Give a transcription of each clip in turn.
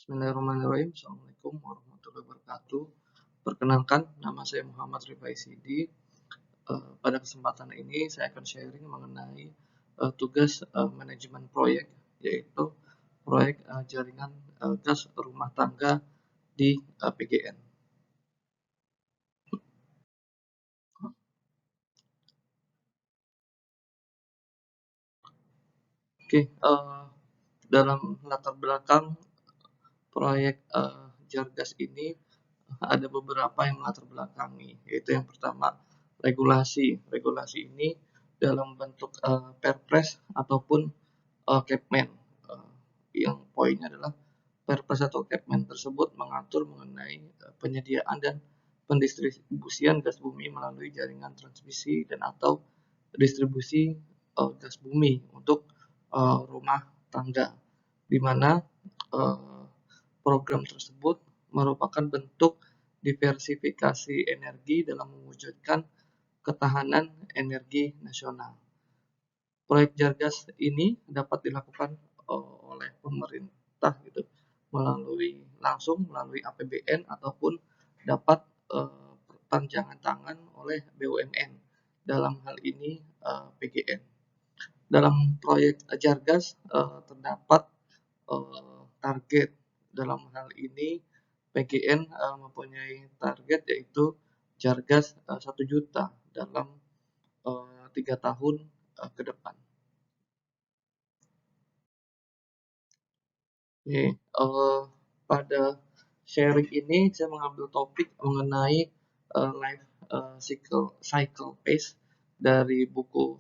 Bismillahirrahmanirrahim. Assalamualaikum warahmatullahi wabarakatuh. Perkenalkan, nama saya Muhammad Rifai Sidi. Pada kesempatan ini saya akan sharing mengenai tugas manajemen proyek, yaitu proyek jaringan gas rumah tangga di PGN. Oke, dalam latar belakang proyek Jargas ini ada beberapa yang melatar belakangi, yaitu yang pertama regulasi. Regulasi ini dalam bentuk Perpres ataupun Kepmen. Yang poinnya adalah Perpres atau Kepmen tersebut mengatur mengenai penyediaan dan pendistribusian gas bumi melalui jaringan transmisi dan atau distribusi gas bumi untuk rumah tangga, di mana program tersebut merupakan bentuk diversifikasi energi dalam mewujudkan ketahanan energi nasional. Proyek Jargas ini dapat dilakukan oleh pemerintah gitu melalui APBN ataupun dapat perpanjangan tangan oleh BUMN, dalam hal ini PGN. Dalam proyek Jargas terdapat target. Dalam hal ini PGN mempunyai target yaitu Jargas 1 juta dalam 3 tahun ke depan. Oke, pada sharing ini saya mengambil topik mengenai life cycle pace dari buku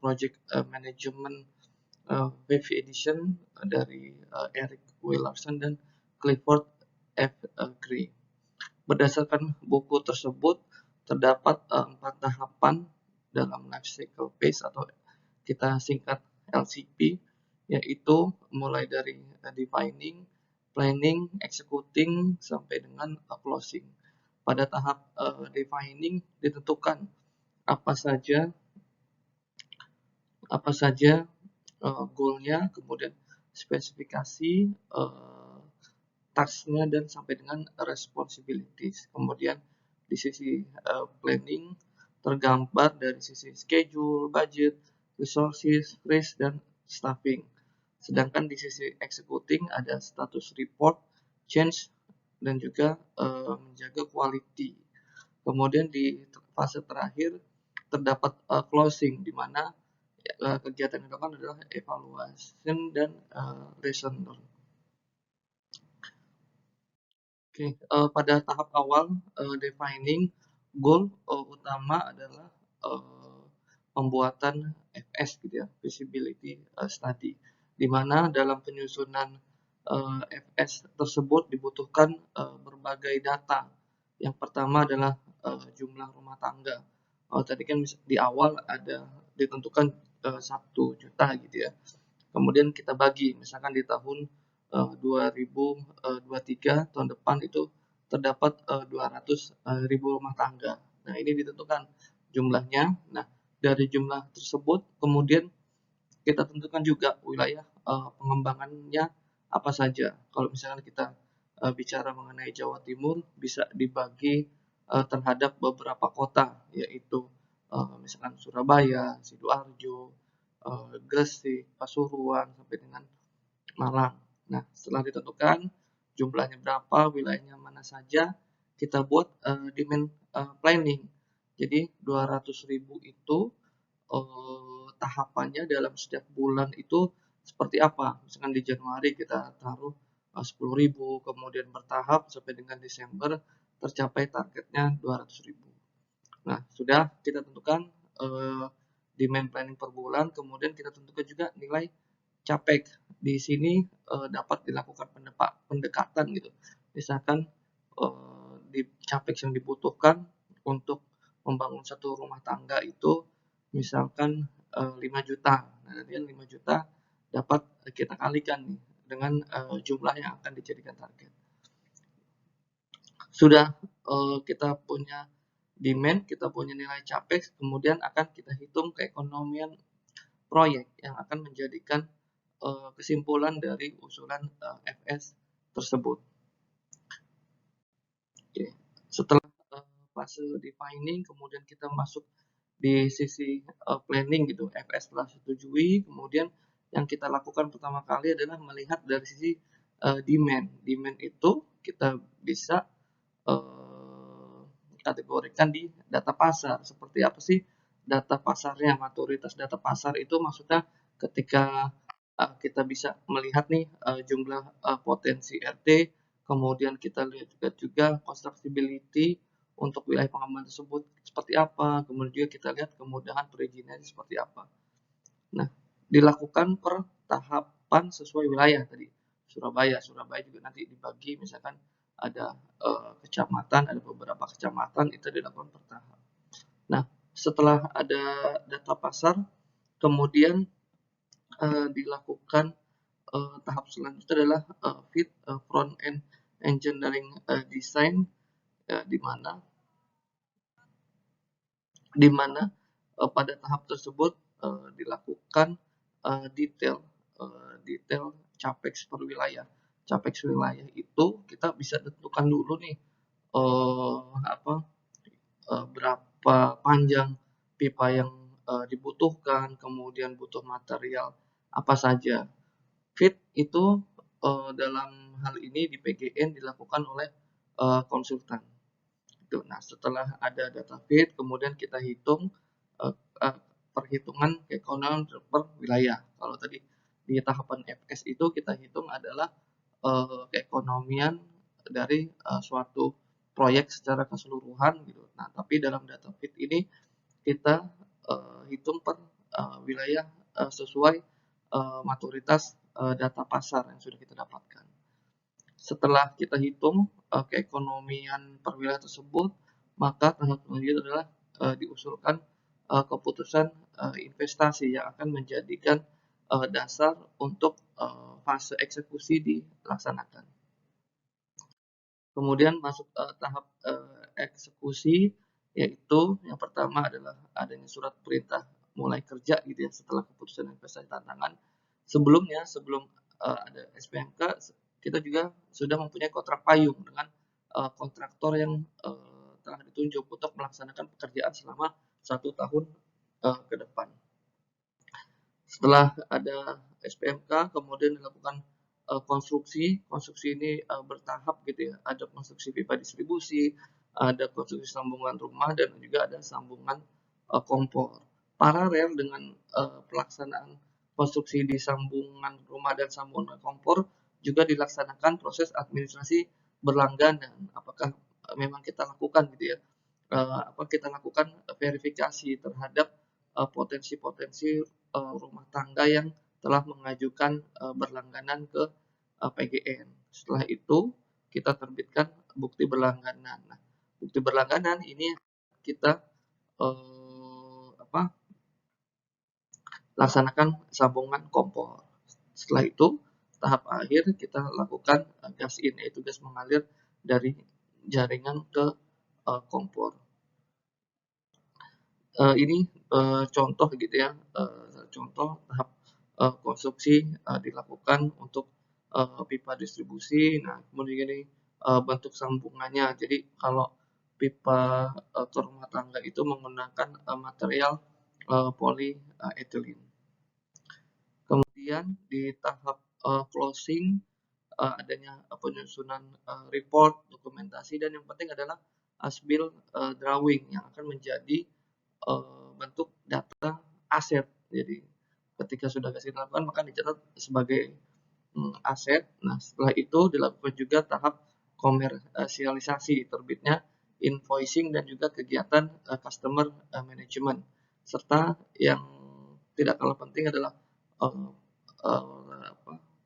Project Management 5th edition dari Eric Willarson dan Clifford F. Gray. Berdasarkan buku tersebut terdapat 4 tahapan dalam life cycle pace atau kita singkat LCP, yaitu mulai dari defining, planning, executing sampai dengan closing. Pada tahap defining ditentukan apa saja goalnya, kemudian spesifikasi tasknya dan sampai dengan responsibilities. Kemudian di sisi planning tergambar dari sisi schedule, budget, resources, risk, dan staffing. Sedangkan di sisi executing ada status report, change, dan juga menjaga quality. Kemudian di fase terakhir terdapat closing, di mana kegiatan yang dilakukan adalah evaluation dan lesson learned. Oke, pada tahap awal defining goal utama adalah pembuatan FS gitu ya, feasibility study, di mana dalam penyusunan FS tersebut dibutuhkan berbagai data. Yang pertama adalah jumlah rumah tangga. Tadi kan di awal ada ditentukan 1 juta gitu ya. Kemudian kita bagi, misalkan di tahun 2023 tahun depan itu terdapat 200.000 rumah tangga. Nah, ini ditentukan jumlahnya. Nah, dari jumlah tersebut kemudian kita tentukan juga wilayah pengembangannya apa saja. Kalau misalkan kita bicara mengenai Jawa Timur, bisa dibagi terhadap beberapa kota, yaitu misalkan Surabaya, Sidoarjo, Gresik, Pasuruan, sampai dengan Malang. Nah, setelah ditentukan jumlahnya berapa, wilayahnya mana saja, kita buat demand planning. Jadi 200.000 itu tahapannya dalam setiap bulan itu seperti apa. Misalkan di Januari kita taruh 10.000, kemudian bertahap sampai dengan Desember tercapai targetnya 200.000. Nah, sudah kita tentukan demand planning per bulan, kemudian kita tentukan juga nilai capek. Di sini dapat dilakukan pendekatan gitu. Misalkan di capek yang dibutuhkan untuk membangun satu rumah tangga itu misalkan 5 juta. Nah, nanti 5 juta dapat kita kalikan nih dengan jumlah yang akan dijadikan target. Sudah kita punya demand, kita punya nilai capek, kemudian akan kita hitung keekonomian proyek yang akan menjadikan kesimpulan dari usulan FS tersebut. Oke. Setelah fase defining, kemudian kita masuk di sisi planning gitu. FS telah setujui, kemudian yang kita lakukan pertama kali adalah melihat dari sisi demand. Demand itu kita bisa kategorikan di data pasar. Seperti apa sih data pasarnya? Maturitas data pasar itu maksudnya ketika kita bisa melihat nih jumlah potensi RT, kemudian kita lihat juga constructibility untuk wilayah pengembangan tersebut seperti apa, kemudian juga kita lihat kemudahan perizinannya seperti apa. Nah, dilakukan per tahapan sesuai wilayah tadi. Surabaya juga nanti dibagi misalkan ada kecamatan, ada beberapa kecamatan itu dilakukan per tahap. Nah, setelah ada data pasar, kemudian dilakukan tahap selanjutnya adalah fit front end engineering design, di mana pada tahap tersebut dilakukan detail capex per wilayah. Capex wilayah itu kita bisa tentukan dulu nih berapa panjang pipa yang dibutuhkan, kemudian butuh material apa saja. Fit itu dalam hal ini di PGN dilakukan oleh konsultan. Nah, setelah ada data fit, kemudian kita hitung perhitungan keekonomian per wilayah. Kalau tadi di tahapan FS itu kita hitung adalah keekonomian dari suatu proyek secara keseluruhan gitu. Nah, tapi dalam data fit ini kita hitung per wilayah sesuai maturitas data pasar yang sudah kita dapatkan. Setelah kita hitung keekonomian per wilayah tersebut, maka tahap selanjutnya adalah diusulkan keputusan investasi yang akan menjadikan dasar untuk fase eksekusi dilaksanakan. Kemudian masuk tahap eksekusi, yaitu yang pertama adalah adanya surat perintah mulai kerja gitu ya setelah keputusan investasi tantangan. Sebelum ada SPMK, kita juga sudah mempunyai kontrak payung dengan kontraktor yang telah ditunjuk untuk melaksanakan pekerjaan selama 1 tahun ke depan. Setelah ada SPMK, kemudian dilakukan konstruksi. Konstruksi ini bertahap gitu ya. Ada konstruksi pipa distribusi, ada konstruksi sambungan rumah, dan juga ada sambungan kompor. Paralel dengan pelaksanaan konstruksi di sambungan rumah dan sambungan kompor, juga dilaksanakan proses administrasi berlangganan. Apakah memang kita lakukan gitu ya? Kita lakukan verifikasi terhadap potensi-potensi rumah tangga yang telah mengajukan berlangganan ke PGN. Setelah itu kita terbitkan bukti berlangganan. Nah, bukti berlangganan ini kita laksanakan sambungan kompor. Setelah itu tahap akhir kita lakukan gas in, yaitu gas mengalir dari jaringan ke kompor. Ini contoh gitu ya, contoh tahap konstruksi dilakukan untuk pipa distribusi. Nah, kemudian ini bentuk sambungannya. Jadi kalau pipa ke rumah tangga itu menggunakan material polyethylene. Kemudian di tahap closing adanya penyusunan report, dokumentasi, dan yang penting adalah as-built drawing yang akan menjadi bentuk data aset. Jadi ketika sudah dilakukan maka dicatat sebagai aset. Nah, setelah itu dilakukan juga tahap komersialisasi, terbitnya invoicing dan juga kegiatan customer management, serta yang tidak kalah penting adalah uh,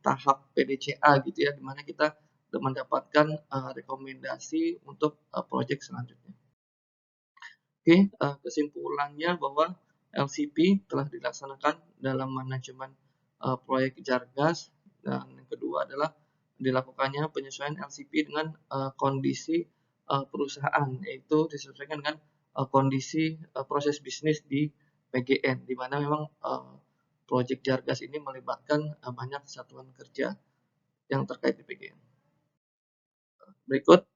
tahap PDCA gitu ya, dimana kita mendapatkan rekomendasi untuk proyek selanjutnya. Oke, kesimpulannya bahwa LCP telah dilaksanakan dalam manajemen proyek Jargas, dan yang kedua adalah dilakukannya penyesuaian LCP dengan kondisi perusahaan, yaitu disesuaikan dengan kondisi proses bisnis di PGN, di mana memang proyek Jargas ini melibatkan banyak satuan kerja yang terkait di PGN. Berikut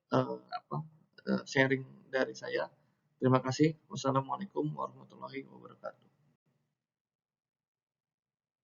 sharing dari saya. Terima kasih. Wassalamualaikum warahmatullahi wabarakatuh.